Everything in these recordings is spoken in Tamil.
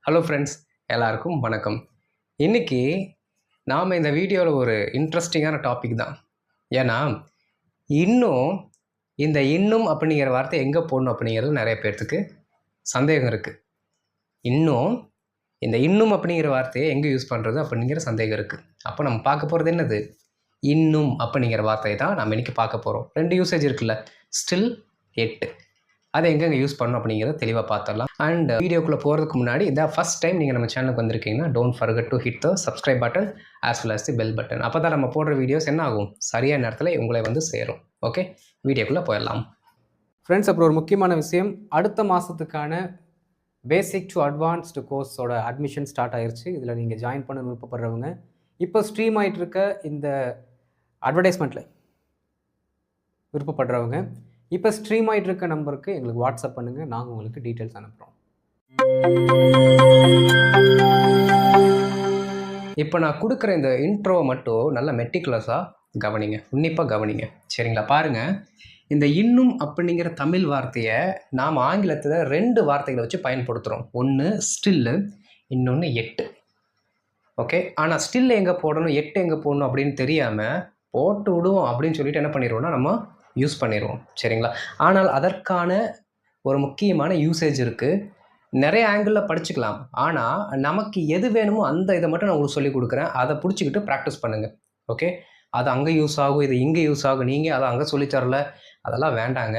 ஹலோ ஃப்ரெண்ட்ஸ், எல்லாருக்கும் வணக்கம். இன்னைக்கு நாம் இந்த வீடியோவில் ஒரு இன்ட்ரெஸ்டிங்கான டாபிக் தான். ஏன்னா இன்னும் இந்த இன்னும் அப்படிங்கிற வார்த்தை எங்கே போடணும் அப்படிங்கிறது நிறைய பேர்த்துக்கு சந்தேகம் இருக்குது. இந்த இன்னும் அப்படிங்கிற வார்த்தையை எங்கே யூஸ் பண்ணுறது அப்படிங்கிற சந்தேகம் இருக்குது. அப்போ நம்ம பார்க்க போகிறது என்னது? இன்னும் அப்படிங்கிற வார்த்தையை தான் நம்ம இன்றைக்கி பார்க்க போகிறோம். 2 யூசேஜ் இருக்குல்ல, ஸ்டில், எட். அதை எங்கெங்கே யூஸ் பண்ணணும் அப்படிங்கிறத தெளிவாக பார்த்துடலாம். அண்ட் வீடியோக்குள்ளே போகிறதுக்கு முன்னாடி இதான் ஃபஸ்ட் டைம் நீங்கள் நம்ம சேனலுக்கு வந்திருக்கீங்கன்னா don't forget to hit the subscribe button as well as the bell button. அப்போ தான் நம்ம போடுற வீடியோஸ் என்ன ஆகும், சரியான நேரத்தில் உங்களை வந்து சேரும். ஓகே, வீடியோக்குள்ளே போயிடலாம். ஃப்ரெண்ட்ஸ், அப்புறம் ஒரு முக்கியமான விஷயம், அடுத்த மாதத்துக்கான பேசிக் டு அட்வான்ஸ்டு கோர்ஸோட அட்மிஷன் ஸ்டார்ட் ஆயிடுச்சு. இதில் நீங்கள் ஜாயின் பண்ண விருப்பப்படுறவங்க இப்போ ஸ்ட்ரீம் ஆகிட்டு இருக்க இந்த அட்வர்டைஸ்மெண்ட்டில் விருப்பப்படுறவங்க இப்போ ஸ்ட்ரீம் ஆகிட்டு இருக்க நம்பருக்கு எங்களுக்கு வாட்ஸ்அப் பண்ணுங்கள், நாங்கள் உங்களுக்கு டீட்டெயில்ஸ் அனுப்புகிறோம். இப்போ நான் கொடுக்குற இந்த இன்ட்ரோவை மட்டும் நல்லா மெட்டிகுலஸாக கவனிங்க, உன்னிப்பாக கவனிங்க, சரிங்களா? பாருங்கள், இந்த இன்னும் அப்படிங்கிற தமிழ் வார்த்தையை நாம் ஆங்கிலத்தில் 2 வார்த்தைகளை வச்சு பயன்படுத்துகிறோம். ஒன்று ஸ்டில்லு, இன்னொன்று எட்டு. ஓகே, ஆனால் ஸ்டில் எங்கே போடணும், எட்டு எங்கே போடணும் அப்படின்னு தெரியாமல் போட்டு விடுவோம் அப்படின்னு சொல்லிட்டு என்ன பண்ணிடுவோம்னா நம்ம யூஸ் பண்ணிடுவோம், சரிங்களா? ஆனால் அதற்கான ஒரு முக்கியமான யூசேஜ் இருக்குது. நிறைய ஆங்கிளில் படிச்சுக்கலாம். ஆனால் நமக்கு எது வேணுமோ அந்த இதை மட்டும் நான் உங்களுக்கு சொல்லிக் கொடுக்குறேன். அதை பிடிச்சிக்கிட்டு ப்ராக்டிஸ் பண்ணுங்கள். ஓகே, அது அங்கே யூஸ் ஆகும், இது இங்கே யூஸ் ஆகும், நீங்கள் அதை அங்கே சொல்லித்தரல, அதெல்லாம் வேண்டாங்க.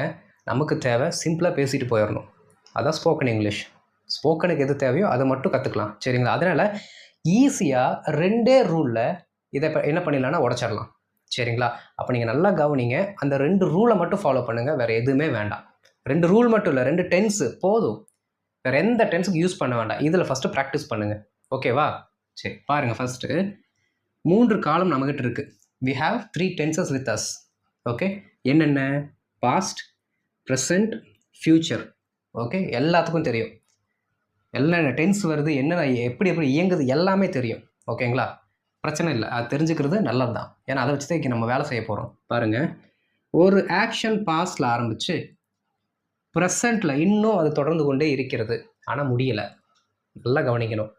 நமக்கு தேவை சிம்பிளாக பேசிட்டு போயிடணும். அதான் ஸ்போக்கன் இங்கிலீஷ். ஸ்போக்கனுக்கு எது தேவையோ அதை மட்டும் கற்றுக்கலாம், சரிங்களா? அதனால் ஈஸியாக 2 ரூலில் இதை என்ன பண்ணிடலாம்னா உடச்சிடலாம், சரிங்களா? அப்போ நீங்கள் நல்லா கவனிங்க, அந்த 2 ரூலை மட்டும் ஃபாலோ பண்ணுங்கள், வேறு எதுவுமே வேண்டாம். 2 ரூல் மட்டும் இல்லை, 2 டென்ஸு போதும், வேறு எந்த டென்ஸுக்கு யூஸ் பண்ண வேண்டாம். இதில் ஃபஸ்ட்டு ப்ராக்டிஸ் பண்ணுங்கள், ஓகேவா? சரி, பாருங்கள். ஃபஸ்ட்டு 3 காலம் நம்மகிட்ட இருக்குது. We have 3 tenses with us. Okay, என்னென்ன? Past, present, future. ஓகே, எல்லாத்துக்கும் தெரியும். என்னென்ன டென்ஸ் வருது, என்னென்ன எப்படி எப்படி இயங்குது எல்லாமே தெரியும், ஓகேங்களா? பிரச்சனை இல்லை, அது தெரிஞ்சுக்கிறது நல்லது தான். ஏன்னா அதை வச்சு தான் நம்ம வேலை செய்ய போகிறோம். பாருங்கள், ஒரு ஆக்ஷன் பாஸ்டில் ஆரம்பித்து ப்ரெசண்ட்டில் இன்னும் அது தொடர்ந்து கொண்டே இருக்கிறது, ஆனால் முடியலை. நல்லா கவனிக்கணும்.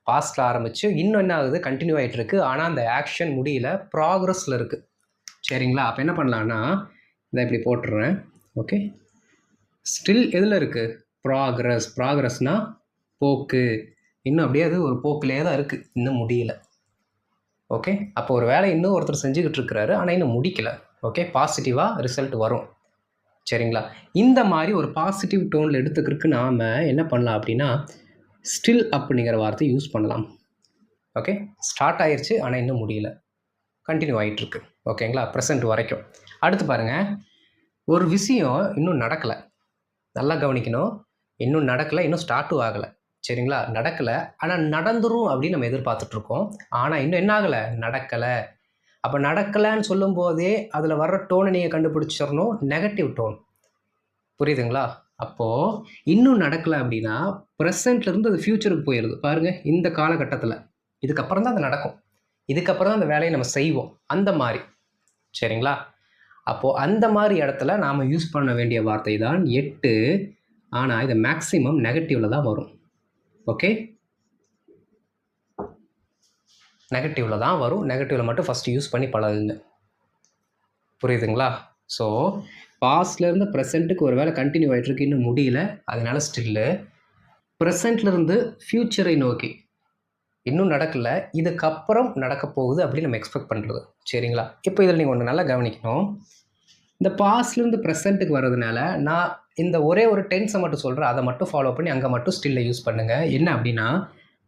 பாஸ்டில் ஆரம்பித்து இன்னும் என்ன ஆகுது, கண்டினியூ ஆகிட்டு இருக்குது, ஆனால் அந்த ஆக்ஷன் முடியல, ப்ராக்ரஸில் இருக்குது, சரிங்களா? அப்போ என்ன பண்ணலான்னா இதை இப்படி போட்டுடுறேன். ஓகே, ஸ்டில் எதில் இருக்குது? ப்ராக்ரஸ். ப்ராக்ரஸ்னால் போக்கு. இன்னும் அப்படியே அது ஒரு போக்கிலே தான் இருக்குது, இன்னும் முடியல. ஓகே, அப்போ ஒரு வேலை இன்னும் ஒருத்தர் செஞ்சுக்கிட்டு இருக்கிறாரு, ஆனால் இன்னும் முடிக்கல. ஓகே, பாசிட்டிவாக ரிசல்ட் வரும், சரிங்களா? இந்த மாதிரி ஒரு பாசிட்டிவ் டோனில் எடுத்துக்கிறதுக்கு நாம் என்ன பண்ணலாம் அப்படின்னா ஸ்டில் அப்படிங்கிற வார்த்தை யூஸ் பண்ணலாம். ஓகே, ஸ்டார்ட் ஆயிடுச்சு, ஆனால் இன்னும் முடியல, கண்டினியூ ஆகிட்டுருக்கு, ஓகேங்களா? ப்ரெசண்ட் வரைக்கும். அடுத்து பாருங்கள், ஒரு விஷயம் இன்னும் நடக்கலை. நல்லா கவனிக்கணும், இன்னும் நடக்கலை, இன்னும் ஸ்டார்ட்டும் ஆகலை, சரிங்களா? நடக்கலை, ஆனால் நடந்துரும் அப்படின்னு நம்ம எதிர்பார்த்துட்ருக்கோம். ஆனால் இன்னும் என்ன ஆகலை, நடக்கலை. அப்போ நடக்கலைன்னு சொல்லும் போதே அதில் வர்ற டோனை நீங்கள் கண்டுபிடிச்சிடணும், நெகட்டிவ் டோன். புரியுதுங்களா? அப்போது இன்னும் நடக்கலை அப்படின்னா ப்ரெசண்ட்லேருந்து அது ஃப்யூச்சருக்கு போயிடுது. பாருங்கள், இந்த காலகட்டத்தில் இதுக்கப்புறம் தான் அது நடக்கும், இதுக்கப்புறம் தான் அந்த வேலையை நம்ம செய்வோம், அந்த மாதிரி, சரிங்களா? அப்போது அந்த மாதிரி இடத்துல நாம் யூஸ் பண்ண வேண்டிய வார்த்தை தான் எட்டு. ஆனால் இது மேக்ஸிமம் நெகட்டிவில் தான் வரும். ஓகே, நெகட்டிவில் தான் வரும். நெகட்டிவில் மட்டும் ஃபஸ்ட்டு யூஸ் பண்ணி பழகுங்க, புரியுதுங்களா? ஸோ பாஸ்ட்லேருந்து ப்ரெசண்ட்டுக்கு ஒரு வேலை கண்டினியூ ஆகிட்டுருக்கு, இன்னும் முடியல, அதனால ஸ்டில்லு. ப்ரெசண்ட்லேருந்து ஃப்யூச்சரை நோக்கி இன்னும் நடக்கலை, இதுக்கப்புறம் நடக்க போகுது அப்படின்னு நம்ம எக்ஸ்பெக்ட் பண்ணுறது, சரிங்களா? இப்போ இதில் நீங்கள் ஒன்று நல்லா கவனிக்கணும். இந்த பாஸ்ட்லேருந்து ப்ரெசண்ட்டுக்கு வர்றதுனால நான் இந்த ஒரே ஒரு டென்ஸை மட்டும் சொல்கிறேன், அதை மட்டும் ஃபாலோ பண்ணி அங்கே மட்டும் ஸ்டில்லை யூஸ் பண்ணுங்கள். என்ன அப்படின்னா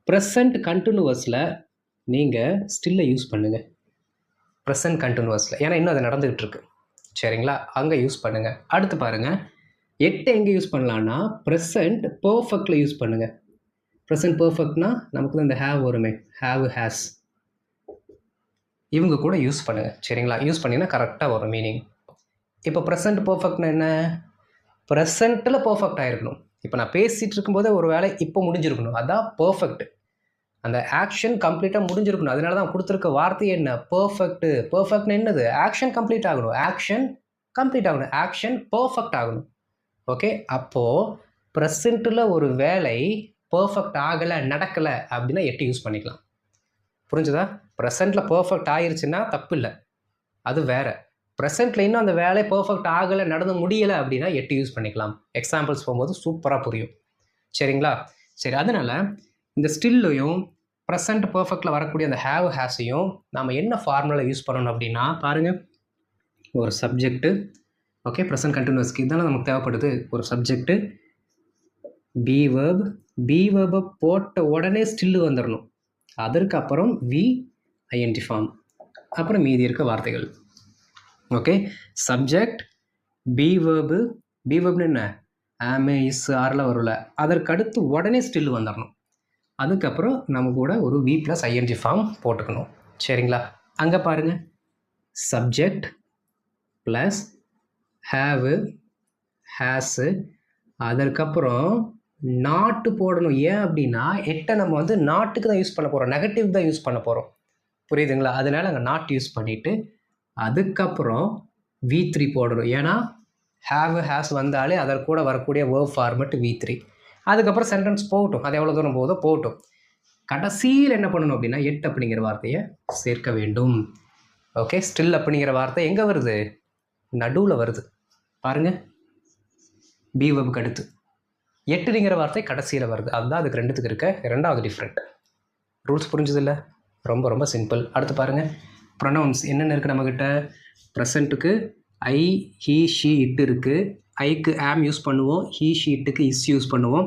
ப்ரெசண்ட் கண்டினியூவஸில் நீங்கள் ஸ்டில்லை யூஸ் பண்ணுங்கள், ப்ரெசண்ட் கண்டினியூவஸில், ஏன்னா இன்னும் அது நடந்துகிட்டு இருக்கு, சரிங்களா? அங்கே யூஸ் பண்ணுங்கள். அடுத்து பாருங்கள், எட்டு எங்கே யூஸ் பண்ணலான்னா ப்ரெசண்ட் பர்ஃபெக்டில் யூஸ் பண்ணுங்கள். ப்ரெசண்ட் பர்ஃபெக்ட்னா நமக்கு தான் இந்த ஹேவ் வருமே, ஹேவ், ஹேஸ், இவங்க கூட யூஸ் பண்ணுங்கள், சரிங்களா? யூஸ் பண்ணிங்கன்னா கரெக்டாக வரும் மீனிங். இப்போ ப்ரெசண்ட் பர்ஃபெக்ட்னா என்ன? ப்ரெசண்ட்டில் பர்ஃபெக்ட் ஆகிருக்கணும். இப்போ நான் பேசிகிட்டு இருக்கும்போதே ஒரு வேலை இப்போ முடிஞ்சிருக்கணும், அதுதான் பர்ஃபெக்ட். அந்த ஆக்ஷன் கம்ப்ளீட்டாக முடிஞ்சிருக்கணும். அதனால தான் கொடுத்துருக்க வார்த்தை என்ன, பர்ஃபெக்ட்டு. பர்ஃபெக்ட்னு என்னது? ஆக்ஷன் கம்ப்ளீட் ஆகணும், ஆக்ஷன் கம்ப்ளீட் ஆகணும், ஆக்ஷன் பர்ஃபெக்ட் ஆகணும். ஓகே, அப்போது ப்ரெசண்ட்டில் ஒரு வேலை பர்ஃபெக்ட் ஆகலை நடக்கலை அப்படின்னா எட்டு யூஸ் பண்ணிக்கலாம். புரிஞ்சுதா? ப்ரெசண்ட்டில் பர்ஃபெக்ட் ஆயிருச்சுன்னா தப்பு இல்லை, அது வேறு. ப்ரெசென்ட்டில் இன்னும் அந்த வேலையை பர்ஃபெக்ட் ஆகலை நடந்து முடியலை அப்படின்னா எட்டு யூஸ் பண்ணிக்கலாம். எக்ஸாம்பிள்ஸ் போகும்போது சூப்பராக புரியும். சரிங்களா? சரி, அதனால் இந்த ஸ்டில்லையும் ப்ரெசண்ட் பர்ஃபெக்டில் வரக்கூடிய அந்த ஹேவ் ஹேஸையும் நாம் என்ன ஃபார்முலா யூஸ் பண்ணணும் அப்படின்னா பாருங்கள், ஒரு சப்ஜெக்ட்டு, ஓகே, ப்ரெசன்ட் கண்டினியூஸ்க்கு இதெல்லாம் நமக்கு தேவைப்படுது. ஒரு சப்ஜெக்ட்டு, பி வேர்பை போட்ட உடனே ஸ்டில்லு வந்துடணும். அதற்கப்புறம் வி ஐஎன்டி ஃபார்ம், அப்புறம் மீதி இருக்க வார்த்தைகள். ஓகே, சப்ஜெக்ட், பி வேர்புன்னு என்ன, ஆமே இஸ் ஆரில் வரல, அதற்கடுத்து உடனே ஸ்டில்லு வந்துடணும். அதுக்கப்புறம் நம்ம கூட ஒரு வி ப்ளஸ் ஐஎன்ஜி ஃபார்ம் போட்டுக்கணும். சரிங்களா? அங்கே பாருங்கள், சப்ஜெக்ட் ப்ளஸ் ஹேவு ஹேஸு, அதற்கப்புறம் நாட்டு போடணும். ஏன் அப்படின்னா எட்டை நம்ம வந்து நாட்டுக்கு தான் யூஸ் பண்ண போகிறோம், நெகட்டிவ் தான் யூஸ் பண்ண போகிறோம். புரியுதுங்களா? அதனால் அங்கே நாட் யூஸ் பண்ணிவிட்டு அதுக்கப்புறம் V3 போடணும். ஏன்னா ஹேவ் ஹேஸ் வந்தாலே அதற்கு கூட வரக்கூடிய வேர்ப் ஃபார்மெட் V3. அதுக்கப்புறம் சென்டென்ஸ் போகட்டும், அது எவ்வளோ தூரம் போகுதோ போகட்டும். கடைசியில் என்ன பண்ணணும் அப்படின்னா எட் அப்படிங்கிற வார்த்தையை சேர்க்க வேண்டும். ஓகே, ஸ்டில் அப்படிங்கிற வார்த்தை எங்கே வருது, நடுவில் வருது பாருங்கள், பி வேர்புக்கு அடுத்து. எட்டுங்கிற வார்த்தை கடைசியில் வருது. அதுதான் அதுக்கு ரெண்டுத்துக்கு இருக்க ரெண்டாவது டிஃப்ரெண்ட். ரூல்ஸ் புரிஞ்சது இல்லை? ரொம்ப ரொம்ப சிம்பிள். அடுத்து பாருங்கள், ப்ரொனவுன்ஸ் என்னென்ன இருக்குது நம்மக்கிட்ட. ப்ரெசண்ட்டுக்கு ஐ, ஹீ, ஷீ, இட்டு இருக்குது. ஐக்கு ஆம் யூஸ் பண்ணுவோம், ஹீ, ஷீ, இட்டுக்கு இஸ் யூஸ் பண்ணுவோம்,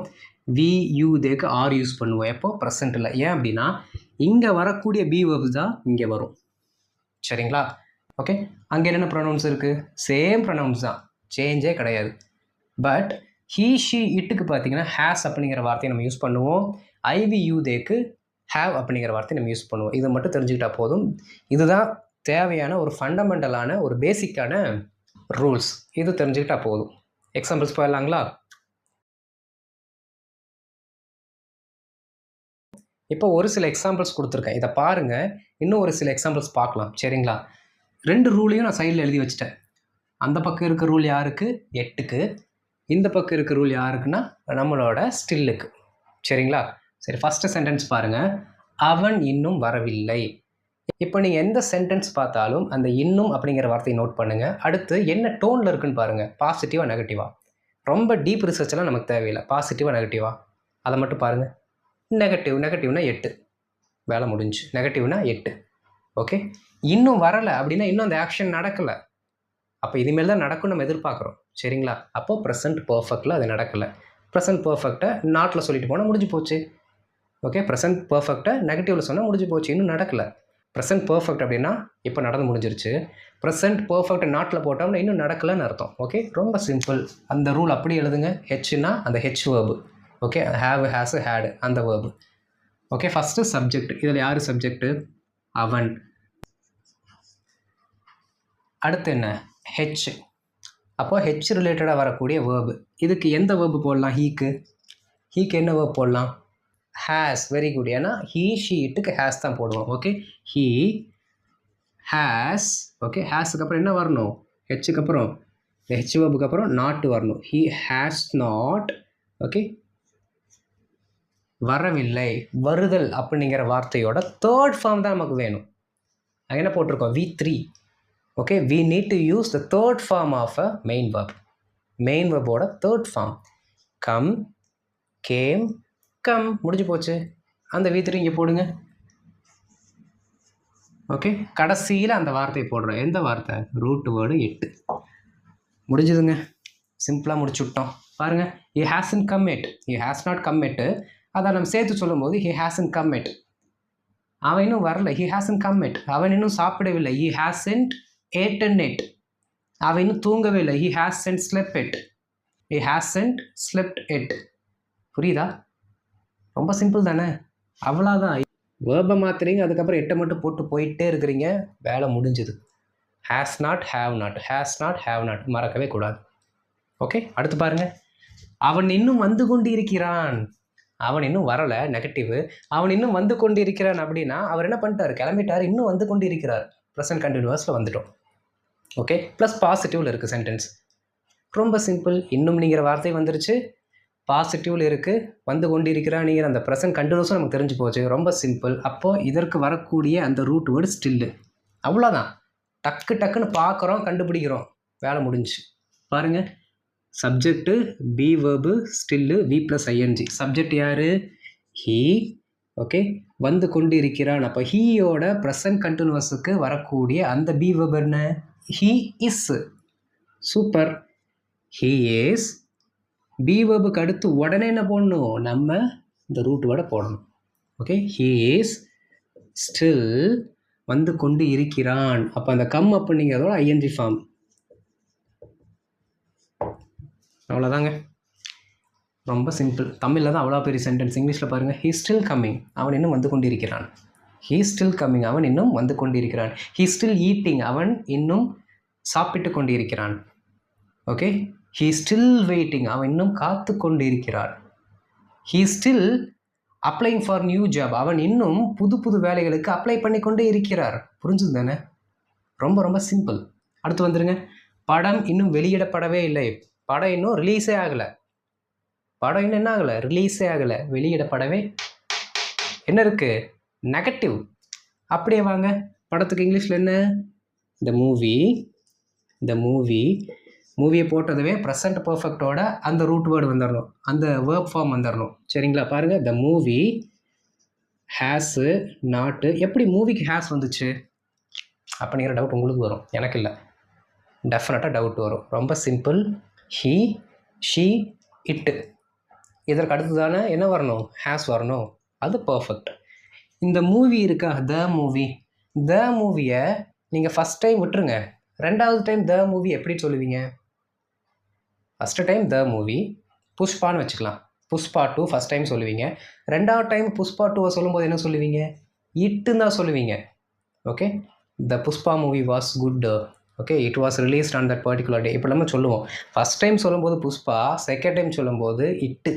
வி, யூ, தேக்கு ஆர் யூஸ் பண்ணுவோம். எப்போ ப்ரெசண்ட்டில். ஏன் அப்படின்னா இங்கே வரக்கூடிய பி வேர்ப்ஸ் தான் இங்கே வரும். சரிங்களா? ஓகே, அங்கே என்னென்ன ப்ரொனவுன்ஸ் இருக்குது, சேம் ப்ரொனவுன்ஸ் தான், சேஞ்சே கிடையாது. பட் ஹீ, ஷீ, இட்டுக்கு பார்த்தீங்கன்னா ஹேஸ் அப்படிங்கிற வார்த்தையை நம்ம யூஸ் பண்ணுவோம். ஐவி, யூ, தேக்கு ஹேவ் அப்படிங்கிற வார்த்தையை நம்ம யூஸ் பண்ணுவோம். இதை மட்டும் தெரிஞ்சுக்கிட்டால் போதும். இதுதான் தேவையான ஒரு ஃபண்டமெண்டலான ஒரு பேசிக்கான ரூல்ஸ். இது தெரிஞ்சுக்கிட்டால் போதும். எக்ஸாம்பிள்ஸ் போயிடலாங்களா? இப்போ ஒரு சில எக்ஸாம்பிள்ஸ் கொடுத்துருக்கேன், இதை பாருங்கள். இன்னும் ஒரு சில எக்ஸாம்பிள்ஸ் பார்க்கலாம். சரிங்களா? ரெண்டு ரூலையும் நான் சைடில் எழுதி வச்சுட்டேன். அந்த பக்கம் இருக்க ரூல் யாருக்கு, எட்டுக்கு. இந்த பக்கம் இருக்க ரூல் யாருக்குன்னா நம்மளோட ஸ்டில்லுக்கு. சரிங்களா? சரி, ஃபஸ்ட்டு சென்டென்ஸ் பாருங்கள், அவன் இன்னும் வரவில்லை. இப்போ நீங்கள் எந்த சென்டென்ஸ் பார்த்தாலும் அந்த இன்னும் அப்படிங்கிற வார்த்தையை நோட் பண்ணுங்கள். அடுத்து என்ன டோனில் இருக்குன்னு பாருங்கள், பாசிட்டிவாக நெகட்டிவாக. ரொம்ப டீப் ரிசர்ச்செல்லாம் நமக்கு தேவையில்லை, பாசிட்டிவாக நெகட்டிவாக அதை மட்டும் பாருங்கள். நெகட்டிவ்னா 8, வேலை முடிஞ்சு. நெகட்டிவ்னா 8. ஓகே, இன்னும் வரலை அப்படின்னா இன்னும் அந்த ஆக்ஷன் நடக்கலை. அப்போ இனிமேல் தான் நடக்கும் நம்ம எதிர்பார்க்குறோம். சரிங்களா? அப்போது ப்ரெசன்ட் பர்ஃபெக்டில் அது நடக்கலை. ப்ரெசன்ட் பர்ஃபெக்டை நாட்டில் சொல்லிட்டு போனால் முடிஞ்சு போச்சு. ஓகே, ப்ரெசன்ட் பர்ஃபெக்டை நெகட்டிவில் சொன்னால் முடிஞ்சு போச்சு, இன்னும் நடக்கலை. ப்ரெசன்ட் பர்ஃபெக்ட் அப்படின்னா இப்போ நடந்து முடிஞ்சிருச்சு. ப்ரெசன்ட் பர்ஃபெக்ட் நாட்டில் போட்டோம்னா இன்னும் நடக்கலைன்னு அர்த்தம். ஓகே, ரொம்ப சிம்பிள். அந்த ரூல் அப்படி எழுதுங்க. ஹெச்னா அந்த H verb. Okay, have, has, had அந்த வேர்பு. Okay, first subject. இதில் யார் சப்ஜெக்டு, அவன். அடுத்து என்ன, ஹெச். அப்போ ஹெச் ரிலேட்டடாக வரக்கூடிய வேர்பு. இதுக்கு எந்த வேர்பு போடலாம், ஹீக்கு என்ன வேர்ப் போடலாம், ஹேஸ். Very good. ஏன்னா ஹீ, ஷீ, இட்டுக்கு ஹேஸ் தான் போடுவோம். Okay, he has. ஓகே, ஹேஸுக்கு அப்புறம் என்ன வரணும், ஹெச்சுக்கு அப்புறம், ஹெச் வேர்புக்கு அப்புறம் நாட் வரணும். He has not. ஓகே, வரவில்லை. வருதல் அப்படிங்கிற வார்த்தையோட தேர்ட் ஃபார்ம் தான் நமக்கு வேணும். அங்கே என்ன போட்டிருக்கோம், V3. Okay, we need to use the third form of a main verb. Main வெர்போட third form. Come, came, come, முடிஞ்சு போச்சு. அந்த V3 இங்கே போடுங்க. ஓகே, கடைசியில் அந்த வார்த்தையை போடுறோம். எந்த வார்த்தை, ரூட் வேர்டு 8. முடிஞ்சுதுங்க, சிம்பிளாக முடிச்சு விட்டோம். பாருங்கள், he hasn't come yet, he has not come yet. அதை நம்ம சேர்த்து சொல்லும்போது he hasn't come yet, அவன் இன்னும் வரல. he hasn't come yet, அவன் இன்னும் சாப்பிடவில்லை. he hasn't eaten it, அவன் இன்னும் தூங்கவே இல்லை. he hasn't slept it, he hasn't slept it. புரியுதா? ரொம்ப சிம்பிள் தானே, அவ்வளோதான். வேர்பை மாற்றுறீங்க, அதுக்கப்புறம் 8 மட்டும் போட்டு போயிட்டே இருக்கிறீங்க, வேலை முடிஞ்சுது. Has not, have not, has not, have not மறக்கவே கூடாது. ஓகே, அடுத்து பாருங்கள், அவன் இன்னும் வந்து கொண்டு இருக்கிறான். அவன் இன்னும் வரலை, நெகட்டிவ். அவன் இன்னும் வந்து கொண்டு இருக்கிறான் அப்படின்னா அவர் என்ன பண்ணிட்டார், கிளம்பிட்டார். இன்னும் வந்து கொண்டு இருக்கிறார், ப்ரெசன்ட் கண்டினியூஸில் வந்துட்டோம். ஓகே, ப்ளஸ் பாசிட்டிவில் இருக்குது சென்டென்ஸ். ரொம்ப சிம்பிள். இன்னும்ங்கிற வார்த்தை வந்துருச்சு, பாசிட்டிவ்ல இருக்குது, வந்து கொண்டிருக்கிறான்ங்கிற அந்த ப்ரெசன்ட் கண்டினியூஸும் நமக்கு தெரிஞ்சு போச்சு. ரொம்ப சிம்பிள். அப்போது இதற்கு வரக்கூடிய அந்த ரூட் வேர்டு ஸ்டில்லு. அவ்வளோதான். டக்கு டக்குன்னு பார்க்குறோம், கண்டுபிடிக்கிறோம், வேலை முடிஞ்சு. பாருங்கள், subject be verb still V plus ING. Subject யார்? ஹீ. ஓகே, வந்து கொண்டு இருக்கிறான். அப்போ ஹீயோட ப்ரெசன்ட் கண்டினியூஸுக்கு வரக்கூடிய அந்த பி வேர்பு என்ன? He is. Super. He is. Be வேர்புக்கு அடுத்து உடனே என்ன போடணும்? நம்ம இந்த ரூட் வேர்டை போடணும். ஓகே, ஹீ இஸ் ஸ்டில் வந்து கொண்டு இருக்கிறான். அப்போ அந்த கம் அப்படிங்கிறதோட ஐஎன்ஜி ஃபார்ம். அவ்வளோதாங்க, ரொம்ப சிம்பிள். தமிழில் தான் அவ்வளோ பெரிய சென்டென்ஸ். இங்கிலீஷில் பாருங்கள், ஹீ ஸ்டில் கம்மிங், அவன் இன்னும் வந்து கொண்டிருக்கிறான். ஹீ ஸ்டில் கம்மிங், அவன் இன்னும் வந்து கொண்டிருக்கிறான். ஹீ ஸ்டில் ஈட்டிங், அவன் இன்னும் சாப்பிட்டு கொண்டிருக்கிறான். ஓகே, ஹீ ஸ்டில் வெயிட்டிங், அவன் இன்னும் காத்து கொண்டிருக்கிறான். He still அப்ளைங் for new job, அவன் இன்னும் புது புது வேலைகளுக்கு அப்ளை பண்ணி கொண்டே இருக்கிறார். புரிஞ்சுது தானே? ரொம்ப ரொம்ப சிம்பிள். அடுத்து வந்துருங்க, படம் இன்னும் வெளியிடப்படவே இல்லை. படம் இன்னும் ரிலீஸே ஆகலை. படம் இன்னும் என்ன ஆகலை? ரிலீஸே ஆகலை, வெளியிடப்படவே. என்ன இருக்குது? நெகட்டிவ். அப்படியே வாங்க, படத்துக்கு இங்கிலீஷில் என்ன? The movie. The movie. மூவியை போட்டதுவே ப்ரெசன்ட் பர்ஃபெக்டோட அந்த ரூட் வேர்டு வந்துடணும், அந்த வேர்ப் ஃபார்ம் வந்துடணும். சரிங்களா? பாருங்கள், த மூவி ஹேஸு நாட்டு. எப்படி மூவிக்கு ஹேஸ் வந்துச்சு அப்படிங்கிற டவுட் உங்களுக்கு வரும், எனக்கு இல்லை. டெஃபினட்டாக டவுட் வரும். ரொம்ப சிம்பிள். ஹீ, ஷீ, இட்டு. இதற்கு அடுத்து தானே என்ன வரணும்? ஹேஸ் வரணும். அது பர்ஃபெக்ட். இந்த மூவி இருக்கா, த மூவி. த மூவியை நீங்கள் ஃபஸ்ட் டைம் விட்டுருங்க, ரெண்டாவது டைம் த மூவி எப்படி சொல்லுவீங்க? ஃபஸ்ட்டு டைம் த மூவி புஷ்பான்னு வச்சுக்கலாம். புஷ்பா 2 ஃபஸ்ட் டைம் சொல்லுவீங்க. ரெண்டாவது டைம் புஷ்பா 2 சொல்லும்போது என்ன சொல்லுவீங்க? இட்டுன்னு தான் சொல்லுவீங்க. Okay, the Pushpa movie was good. Okay, it was released on that particular day. இப்போ நம்ம சொல்லுவோம். ஃபஸ்ட் டைம் சொல்லும்போது புஷ்பா, செகண்ட் டைம் சொல்லும்போது இட்டு.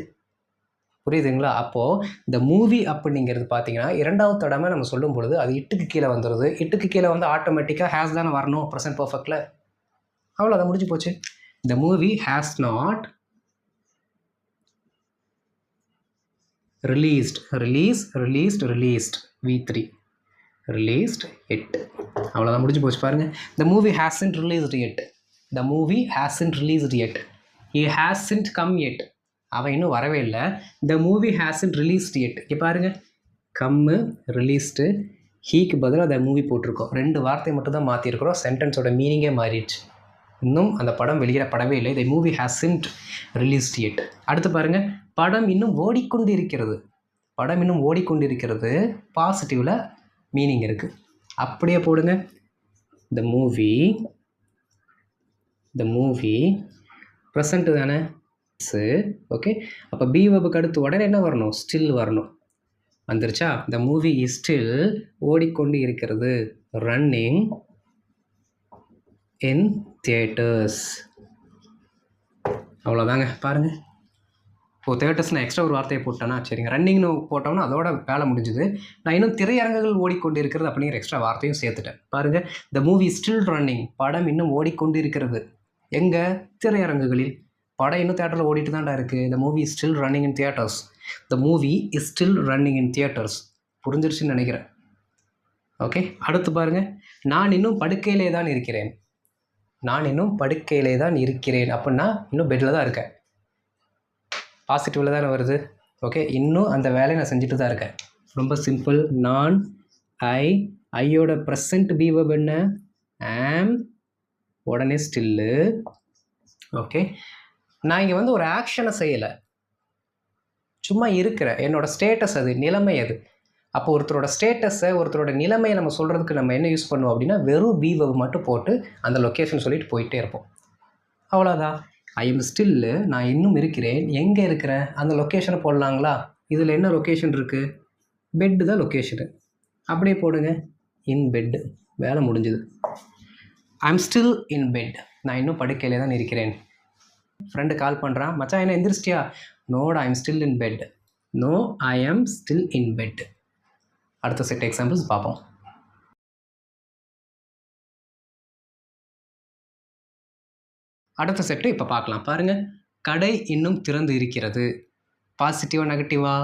புரியுதுங்களா? அப்போது இந்த மூவி அப்படிங்கிறது பார்த்தீங்கன்னா இரண்டாவது தடவை நம்ம சொல்லும் பொழுது அது இட்டுக்கு கீழே வந்துடுது. இட்டுக்கு கீழே வந்து ஆட்டோமேட்டிக்காக ஹேஸ் தானே வரணும் ப்ரெசன்ட் பர்ஃபெக்டில். அவ்வளோ, அதை முடிஞ்சு போச்சு. The movie has not released. Released V3 released it. அவ்வளோதான், முடிஞ்சு போச்சு. பாருங்கள், the movie hasn't released yet. The movie hasn't released yet. He hasn't come yet. அவன் இன்னும் வரவே இல்லை. The movie hasn't released yet. இங்கே பாருங்கள், கம்மு ரிலீஸ்டு, ஹீக்கு பதிலாக the movie போட்டிருக்கோம். 2 வார்த்தை மட்டும் தான் மாற்றிருக்கிறோம், சென்டென்ஸோட மீனிங்கே மாறிடுச்சு. இன்னும் அந்த படம் வெளியிடப்படவே இல்லை. த மூவி ஹேஸ்ன்ட் ரிலீஸ்ட் எட். அடுத்து பாருங்கள், படம் இன்னும் ஓடிக்கொண்டு இருக்கிறது. படம் இன்னும் ஓடிக்கொண்டிருக்கிறது பாசிட்டிவில் மீனிங் இருக்குது. அப்படியே போடுங்க, த மூவி ப்ரெசண்ட்டு தானே. ஓகே, அப்போ பி வெர்புக்கு அடுத்து உடனே என்ன வரணும்? ஸ்டில் வரணும். வந்துருச்சா? த மூவி இஸ் ஸ்டில் ஓடிக்கொண்டு இருக்கிறது, ரன்னிங் இன் தியேட்டர்ஸ். அவ்வளோதாங்க. பாருங்கள், இப்போது தியேட்டர்ஸ் நான் எக்ஸ்ட்ரா ஒரு வார்த்தையை போட்டேன்னா, சரிங்க, ரன்னிங்னு போட்டோம்னா அதோட வேலை முடிஞ்சுது. நான் இன்னும் திரையரங்குகள் ஓடிக்கொண்டு இருக்கிறது அப்படிங்கிற எக்ஸ்ட்ரா வார்த்தையும் சேர்த்துட்டேன். பாருங்கள், த மூவி ஸ்டில் ரன்னிங், படம் இன்னும் ஓடிக்கொண்டு இருக்கிறது. எங்கே? திரையரங்குகளில். படம் இன்னும் தியேட்டரில் ஓடிட்டு தான்டா இருக்குது. The movie still running in theatres. The movie is still running in theatres. புரிஞ்சிருச்சுன்னு நினைக்கிறேன். ஓகே, அடுத்து பாருங்கள், நான் இன்னும் படுக்கையிலே தான் இருக்கிறேன். நான் இன்னும் படுக்கையிலே தான் இருக்கிறேன் அப்படின்னா இன்னும் பெட்டில் தான் இருக்கேன். பாசிட்டிவில் தானே வருது. ஓகே, இன்னும் அந்த வேலையை நான் செஞ்சுட்டு தான் இருக்கேன். ரொம்ப சிம்பிள். நான், ஐயோட ப்ரெசன்ட் பி வெர்ப் என்ன? ஆம், உடனே ஸ்டில்லு. ஓகே, நான் இங்கே வந்து ஒரு ஆக்ஷனை செய்யலை, சும்மா இருக்கிறேன். என்னோடய ஸ்டேட்டஸ் அது, நிலைமை அது. அப்போ ஒருத்தரோட ஸ்டேட்டஸை, ஒருத்தரோட நிலைமையை நம்ம சொல்கிறதுக்கு நம்ம என்ன யூஸ் பண்ணுவோம் அப்படின்னா, வெறும் பி வெர்ப் மட்டும் போட்டு அந்த லொக்கேஷன் சொல்லிட்டு போயிட்டே இருப்போம். அவ்வளோதான். ஐ எம் ஸ்டில்லு, நான் இன்னும் இருக்கிறேன். எங்கே இருக்கிறேன்? அந்த லொக்கேஷனை போடலாங்களா? இதில் என்ன லொக்கேஷன் இருக்குது? பெட்டு தான் லொக்கேஷனு. அப்படியே போடுங்க, இன் பெட்டு. வேலை முடிஞ்சுது. I am still in bed, நான் இன்னும் படுக்கையிலே தான் இருக்கிறேன். ஃப்ரெண்டு கால் பண்ணுறான், மச்சான் என்ன எந்திரிச்சிட்டியா? Not, I am still in bed. No, I am still in bed. அடுத்த செட் எக்ஸாம்பிள்ஸ் பார்ப்போம். அடுத்த செட்டு இப்போ பார்க்கலாம். பாருங்கள், கடை இன்னும் திறந்து இருக்கிறது. பாசிட்டிவா நெகட்டிவா?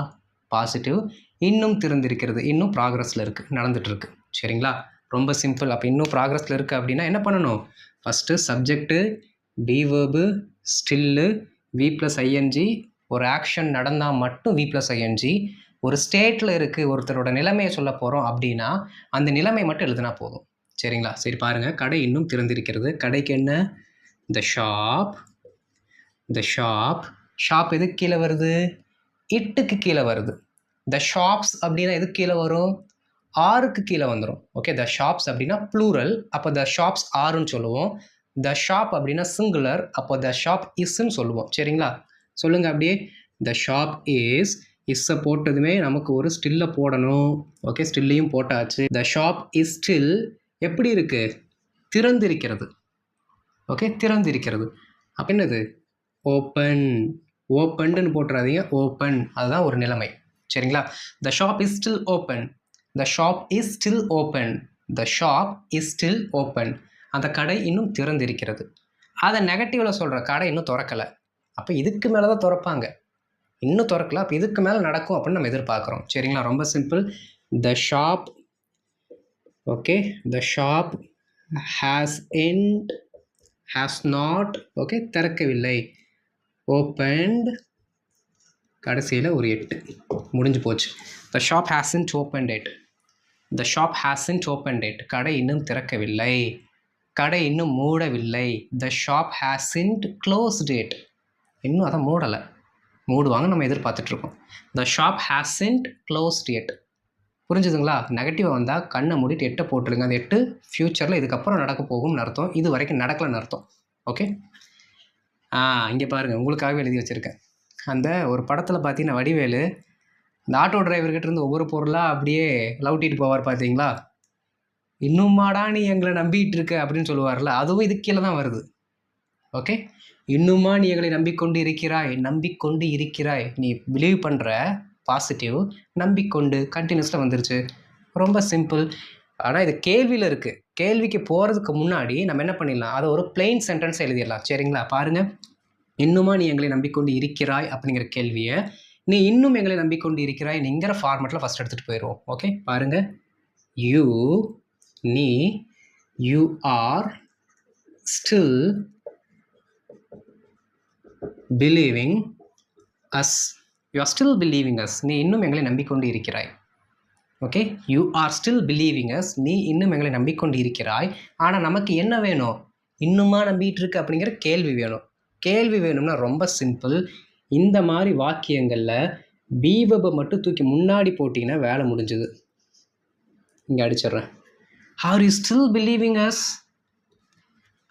பாசிட்டிவ். இன்னும் திறந்திருக்கிறது. இன்னும் ப்ராக்ரஸில் இருக்குது, நடந்துகிட்ருக்கு. சரிங்களா? ரொம்ப சிம்பிள். அப்போ இன்னும் ப்ராக்ரஸில் இருக்குது அப்படின்னா என்ன பண்ணணும்? First subject, be verb, still, V plus ING. ஒரு ஆக்ஷன் நடந்தால் மட்டும் வி ப்ளஸ் ஐஎன்ஜி. ஒரு ஸ்டேட்டில் இருக்குது, ஒருத்தரோட நிலைமையை சொல்ல போகிறோம் அப்படின்னா அந்த நிலைமை மட்டும் எழுதுனா போதும். சரிங்களா? சரி பாருங்கள், கடை இன்னும் திறந்திருக்கிறது. கடைக்கு என்ன? த ஷாப். த ஷாப். ஷாப் எதுக்கு கீழே வருது? இட்டுக்கு கீழே வருது. த ஷாப்ஸ் அப்படின்னா எதுக்கு கீழே வரும்? ஆருக்கு கீழே வந்துடும். ஓகே, த ஷாப்ஸ் அப்படின்னா ப்ளூரல், அப்போ த ஷாப்ஸ் ஆறுன்னு சொல்லுவோம். த ஷாப் அப்படின்னா சிங்குலர், அப்போ த ஷாப் இஸ்ன்னு சொல்லுவோம். சரிங்களா? சொல்லுங்கள் அப்படியே. த ஷாப் இஸ்ஸை போட்டதுமே நமக்கு ஒரு ஸ்டில்லை போடணும். ஓகே, ஸ்டில்லையும் போட்டாச்சு. த ஷாப் இஸ் ஸ்டில் எப்படி இருக்குது? திறந்திருக்கிறது. ஓகே, திறந்திருக்கிறது. அப்போ என்னது? ஓப்பன். ஓப்பன்டுன்னு போட்டுறாதீங்க, ஓப்பன். அதுதான் ஒரு நிலைமை. சரிங்களா? த shop is still open. The shop is still open. The shop is still open. அந்த கடை இன்னும் திறந்திருக்கிறது. அதை நெகட்டிவில் சொல்கிற கடை இன்னும் திறக்கலை. அப்போ இதுக்கு மேலே தான் திறப்பாங்க. இன்னும் திறக்கல, அப்போ இதுக்கு மேலே நடக்கும் அப்படின்னு நம்ம எதிர்பார்க்குறோம். சரிங்களா? ரொம்ப simple. The shop. Okay, the shop hasn't, has not. Okay, திறக்கவில்லை. ஓப்பன்ட். கடைசியில் ஒரு 8 முடிஞ்சு போச்சு. The shop hasn't opened it. The shop hasn't opened it. கடை இன்னும் திறக்கவில்லை. கடை இன்னும் மூடவில்லை. The shop hasn't closed it. இன்னும் அதை மூடலை, மூடுவாங்க நம்ம எதிர்பார்த்துட்ருக்கோம். The shop hasn't closed it. புரிஞ்சுதுங்களா? நெகட்டிவாக வந்தால் கண்ணை மூடிட்டு 8 போட்டுடுங்க. அந்த 8 ஃப்யூச்சரில் இதுக்கப்புறம் நடக்க போகும்னு அர்த்தம். இது வரைக்கும் நடக்கலைன்னு அர்த்தம். ஓகே, இங்கே பாருங்கள், உங்களுக்காகவே எழுதி வச்சுருக்கேன். அந்த ஒரு படத்தில் பார்த்தீங்கன்னா வடிவேலு இந்த ஆட்டோ டிரைவர்கிட்ட இருந்து ஒவ்வொரு பொருளாக அப்படியே லவுட்டிட்டு போவார் பார்த்தீங்களா? இன்னுமாடா நீ எங்களை நம்பிட்டு இருக்க அப்படின்னு சொல்லுவார்ல, அதுவும் இது கீழே தான் வருது. ஓகே, இன்னுமா நீ எங்களை நம்பிக்கொண்டு இருக்கிறாய். நம்பிக்கொண்டு இருக்கிறாய், நீ பிலீவ் பண்ணுற பாசிட்டிவ், நம்பிக்கொண்டு கண்டினியூஸில் வந்துருச்சு. ரொம்ப சிம்பிள். ஆனால் இது கேள்வியில் இருக்குது. கேள்விக்கு போகிறதுக்கு முன்னாடி நம்ம என்ன பண்ணிடலாம், அதை ஒரு பிளெயின் சென்டென்ஸ் எழுதிடலாம். சரிங்களா? பாருங்கள், இன்னுமா நீ எங்களை நம்பிக்கொண்டு இருக்கிறாய் அப்படிங்கிற கேள்வியை நீ இன்னும் எங்களை நம்பிக்கொண்டு இருக்கிறாய் நீங்கிற ஃபார்மேட்டில் ஃபஸ்ட் எடுத்துகிட்டு போயிடுவோம். ஓகே, பாருங்கள். யூ, நீ, you are still believing us. You are still believing us. நீ இன்னும் எங்களை நம்பிக்கொண்டு இருக்கிறாய். Okay, you are still believing us. நீ இன்னும் எங்களை நம்பிக்கொண்டு இருக்கிறாய். ஆனால் நமக்கு என்ன வேணும்? இன்னுமா நம்பிட்டு இருக்கு அப்படிங்கிற கேள்வி வேணும். கேள்வி வேணும்னா ரொம்ப சிம்பிள். இந்த மாதிரி வாக்கியங்களில் பி வெர்பை மட்டும் தூக்கி முன்னாடி போட்டிங்கன்னா வேலை முடிஞ்சுது. இங்கே அடிச்சிடுறேன். Are you still believing us?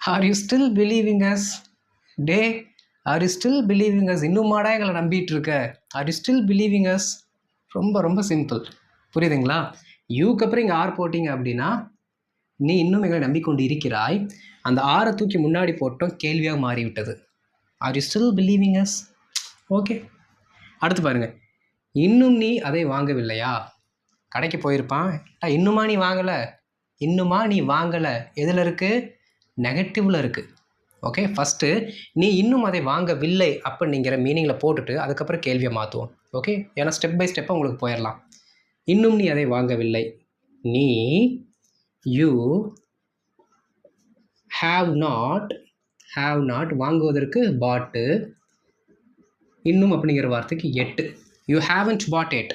Are you still believing us? டே, are you still believing us? இன்னுமாடா எங்களை நம்பிட்டு இருக்க? Are you still believing us? ரொம்ப ரொம்ப சிம்பிள். புரியுதுங்களா? யூக்கு அப்புறம் இங்கே ஆர் போட்டிங்க அப்படின்னா நீ இன்னும் எங்களை நம்பிக்கொண்டு இருக்கிறாய். அந்த ஆரை தூக்கி முன்னாடி போட்டோம், கேள்வியாக மாறிவிட்டது. Are you still believing us? Okay, அடுத்து பாருங்கள். இன்னும் நீ அதை வாங்கவில்லையா? கடைக்கு போயிருப்பான், இன்னுமா நீ வாங்கலை? இன்னுமா நீ வாங்கலை எதில் இருக்குது? நெகட்டிவில் இருக்குது. ஓகே, ஃபஸ்ட்டு நீ இன்னும் அதை வாங்கவில்லை அப்படிங்கிற மீனிங்கில் போட்டுட்டு அதுக்கப்புறம் கேள்வியை மாற்றுவோம். ஓகே, ஏன்னா ஸ்டெப் பை ஸ்டெப்பாக உங்களுக்கு போயிடலாம். இன்னும் நீ அதை வாங்கவில்லை. நீ, யூ ஹாவ் நாட் வாங்குவதற்கு பாட்டு, இன்னும் அப்படிங்கிற வார்த்தைக்கு 8. You haven't bought it.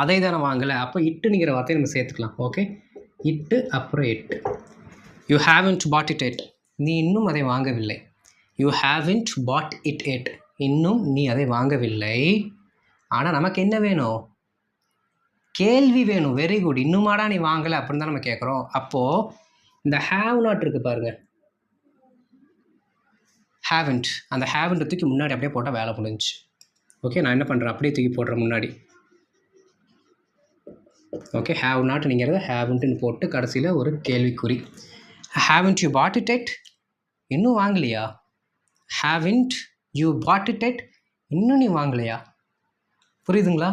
அதை தானே வாங்கலை, அப்போ இட்டுங்கிற வார்த்தையை நம்ம சேர்த்துக்கலாம். ஓகே, இட்டு அப்புறம் 8. யூ ஹாவன்ட் பாட் இட் எட். நீ இன்னும் அதை வாங்கவில்லை. You haven't pot it yet. இன்னும் நீ அதை வாங்கவில்லை. ஆனால் நமக்கு என்ன வேணும்? கேள்வி வேணும். Very good. இன்னுமாடா நீ வாங்கலை அப்படின்னு தான் நம்ம கேட்குறோம். அப்போது இந்த ஹாவ் நாட் இருக்குது பாருங்கள், ஹேவன்ட். அந்த ஹேவன்ட் தூக்கி முன்னாடி அப்படியே போட்டால் வேலை முடிஞ்சிச்சு. ஓகே, நான் என்ன பண்ணுறேன், அப்படியே தூக்கி போடுறேன் முன்னாடி. ஓகே, ஹேவ் நாட்ங்கிறத ஹேவன்ட்டுன்னு போட்டு கடைசியில் ஒரு கேள்விக்குறி. Haven't you bought it yet? இன்னும் வாங்கலையா? Haven't you bought it yet? இன்னும் நீ வாங்கலையா? புரியுதுங்களா?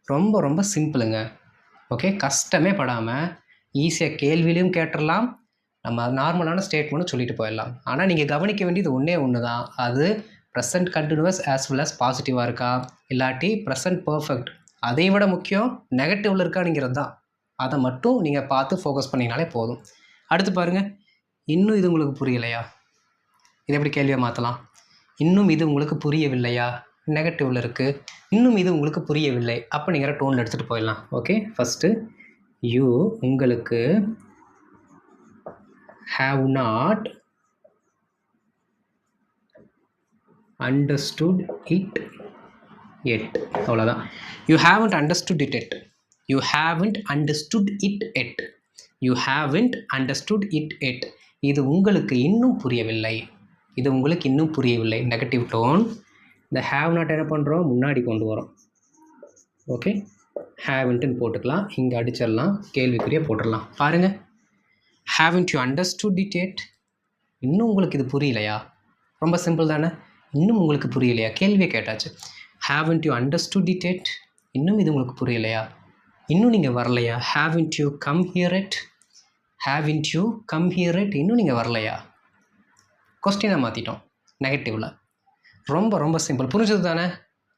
ரொம்ப ரொம்ப சிம்பிளுங்க. ஓகே, கஷ்டமே படாமல் ஈஸியாக கேள்வியிலையும் கேட்டுடலாம், நம்ம நார்மலான ஸ்டேட்மெண்ட்டும் சொல்லிட்டு போயிடலாம். ஆனால் நீங்கள் கவனிக்க வேண்டியது ஒன்றே ஒன்று தான், அது present continuous as well as பாசிட்டிவாக இருக்கா, இல்லாட்டி ப்ரெசன்ட் பர்ஃபெக்ட் அதை விட முக்கியம் நெகட்டிவில் இருக்கானுங்கிறது தான். அதை மட்டும் நீங்கள் பார்த்து ஃபோக்கஸ் பண்ணிங்கனாலே போதும். அடுத்து பாருங்கள், இன்னும் இது உங்களுக்கு புரியலையா? இதை எப்படி கேள்வியை மாற்றலாம்? இன்னும் இது உங்களுக்கு புரியவில்லையா, நெகட்டிவில் இருக்குது. இன்னும் இது உங்களுக்கு புரியவில்லை அப்படிங்கிற டோனில் எடுத்துகிட்டு போயிடலாம். ஓகே, ஃபஸ்ட்டு யூ உங்களுக்கு have not understood it yet. அவ்வளோதான். You haven't understood it yet. You haven't understood it yet. You haven't understood it yet. இது உங்களுக்கு இன்னும் புரியவில்லை. இது உங்களுக்கு இன்னும் புரியவில்லை. Negative tone. இந்த have not என்ன பண்ணுறோம், முன்னாடி கொண்டு வரோம். ஓகே, haven't போட்டுக்கலாம், இங்கே அடிச்சிடலாம், கேள்விக்குரிய போட்டுடலாம். பாருங்கள், haven't you understood it yet? இன்னும் உங்களுக்கு இது புரியலையா? ரொம்ப சிம்பிள் தானே. இன்னும் உங்களுக்கு புரியலையா, கேள்வியை கேட்டாச்சு. haven't you understood it yet? இன்னும் இது உங்களுக்கு புரியலையா, இன்னும் நீங்கள் வரலையா. haven't you come here yet? haven't you come here yet? இன்னும் நீங்கள் வரலையா. கொஸ்டினை மாற்றிட்டோம் நெகட்டிவில். ரொம்ப ரொம்ப சிம்பிள், புரிஞ்சது தானே?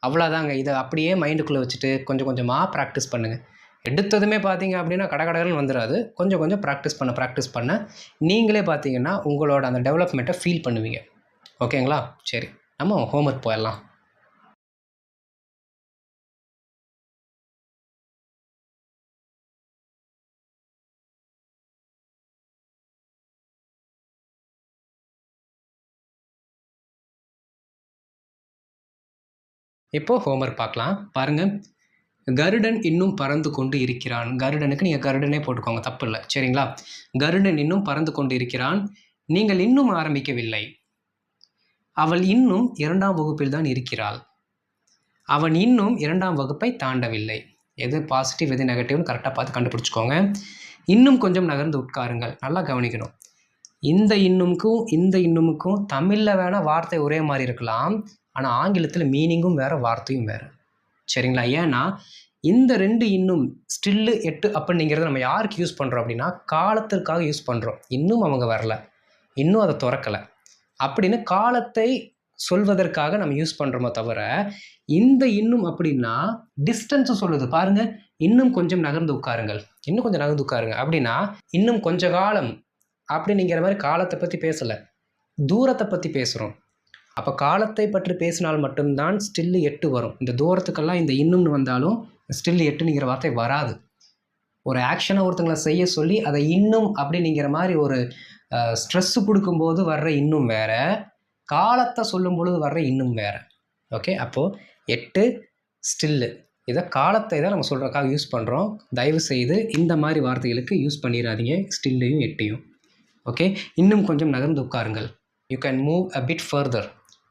அவ்வளோதாங்க. இதை அப்படியே மைண்டுக்குள்ளே வச்சுட்டு கொஞ்சம் கொஞ்சமாக ப்ராக்டிஸ் பண்ணுங்கள். எடுத்ததுமே பார்த்தீங்க அப்படின்னா கடகடன்னு வந்துடாது. கொஞ்சம் கொஞ்சம் ப்ராக்டிஸ் பண்ண நீங்களே பார்த்தீங்கன்னா உங்களோட அந்த டெவலப்மெண்ட்டை ஃபீல் பண்ணுவீங்க. ஓகேங்களா? சரி, நம்ம ஹோம்ஒர்க் போயிடலாம். இப்போது ஹோம்ஒர்க் பார்க்கலாம். பாருங்கள், கருடன் இன்னும் பறந்து கொண்டு இருக்கிறான். கருடனுக்கு நீங்கள் கருடனே போட்டுக்கோங்க, தப்பு இல்லை. சரிங்களா? கருடன் இன்னும் பறந்து கொண்டு இருக்கிறான். நீங்கள் இன்னும் ஆரம்பிக்கவில்லை. அவள் இன்னும் 2ஆம் வகுப்பில் தான் இருக்கிறாள். அவன் இன்னும் 2ஆம் வகுப்பை தாண்டவில்லை. எது பாசிட்டிவ் எது நெகட்டிவ்னு கரெக்டாக பார்த்து கண்டுபிடிச்சிக்கோங்க. இன்னும் கொஞ்சம் நகர்ந்து உட்காருங்கள். நல்லா கவனிக்கணும். இந்த இன்னுமுக்கும் தமிழில் வேணால் வார்த்தை ஒரே மாதிரி இருக்கலாம், ஆனால் ஆங்கிலத்தில் மீனிங்கும் வேறு, வார்த்தையும் வேறு. சரிங்களா? ஏன்னா இந்த 2 இன்னும் ஸ்டில்லு 8 அப்படிங்கிறத நம்ம யாருக்கு யூஸ் பண்ணுறோம் அப்படின்னா காலத்திற்காக யூஸ் பண்ணுறோம். இன்னும் அவங்க வரல, இன்னும் அதை திறக்கலை அப்படின்னு காலத்தை சொல்வதற்காக நம்ம யூஸ் பண்ணுறோமோ தவிர, இந்த இன்னும் அப்படின்னா டிஸ்டன்ஸு சொல்லுது. பாருங்கள், இன்னும் கொஞ்சம் நகர்ந்து உட்காருங்கள், இன்னும் கொஞ்சம் நகர்ந்து உட்காருங்க அப்படின்னா இன்னும் கொஞ்ச காலம் அப்படிங்கிற மாதிரி காலத்தை பற்றி பேசலை, தூரத்தை பற்றி பேசுகிறோம். அப்போ காலத்தை பற்றி பேசினால் மட்டும்தான் ஸ்டில்லு 8 வரும். இந்த தூரத்துக்கெல்லாம் இந்த இன்னும்னு வந்தாலும் ஸ்டில்லு 8ங்கிற வார்த்தை வராது. ஒரு ஆக்ஷனை ஒருத்தங்களை செய்ய சொல்லி அதை இன்னும் அப்படிங்கிற மாதிரி ஒரு ஸ்ட்ரெஸ்ஸு கொடுக்கும்போது வர்ற இன்னும் வேறு, காலத்தை சொல்லும் பொழுது வர்ற இன்னும் வேறு. ஓகே, அப்போது 8 ஸ்டில்லு, இதை காலத்தை தான் நம்ம சொல்கிறதுக்காக யூஸ் பண்ணுறோம். தயவு செய்து இந்த மாதிரி வார்த்தைகளுக்கு யூஸ் பண்ணிடாதீங்க, ஸ்டில்லையும் 8யும். ஓகே, இன்னும் கொஞ்சம் நகர்ந்து உட்காருங்கள். You can move a bit further.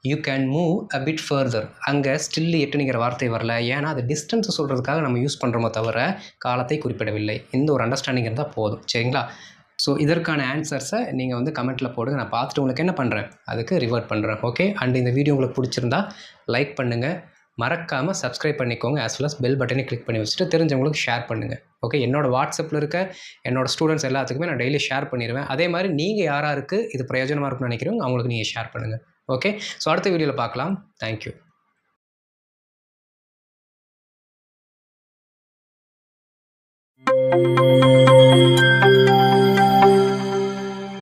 You can move a bit further. அங்கே ஸ்டில்லு 8ங்கிற வார்த்தை வரல, ஏன்னா அது டிஸ்டன்ஸை சொல்கிறதுக்காக நம்ம யூஸ் பண்ணுறோமோ தவிர காலத்தை குறிப்பிடவில்லை. இந்த ஒரு அண்டர்ஸ்டாண்டிங் இருந்தால் போதும். சரிங்களா? ஸோ இதற்கான ஆன்சர்ஸை நீங்கள் வந்து கமெண்ட்டில் போடுங்க. நான் பார்த்துட்டு உங்களுக்கு என்ன பண்ணுறேன் அதுக்கு ரிவர்ட் பண்ணுறேன். ஓகே, அண்ட் இந்த வீடியோ உங்களுக்கு பிடிச்சிருந்தா லைக் பண்ணுங்கள், மறக்காமல் சப்ஸ்கிரைப் பண்ணிக்கோங்க, ஆஸ் வெல் அஸ் பெல் பட்டனை கிளிக் பண்ணி வச்சுட்டு தெரிஞ்சவங்களுக்கு ஷேர் பண்ணுங்கள். ஓகே, என்னோடய வாட்ஸ்அப்பில் இருக்க என்னோடய ஸ்டூடெண்ட்ஸ் எல்லாத்துக்குமே நான் டெய்லி ஷேர் பண்ணிடுவேன். அதே மாதிரி நீங்கள் யாராருக்கு இது பிரயோஜனமாக இருக்குன்னு நினைக்கிறவங்க அவங்களுக்கு நீங்கள் ஷேர் பண்ணுங்கள். ஓகே, ஸோ அடுத்த வீடியோவில் பார்க்கலாம். தேங்க்யூ.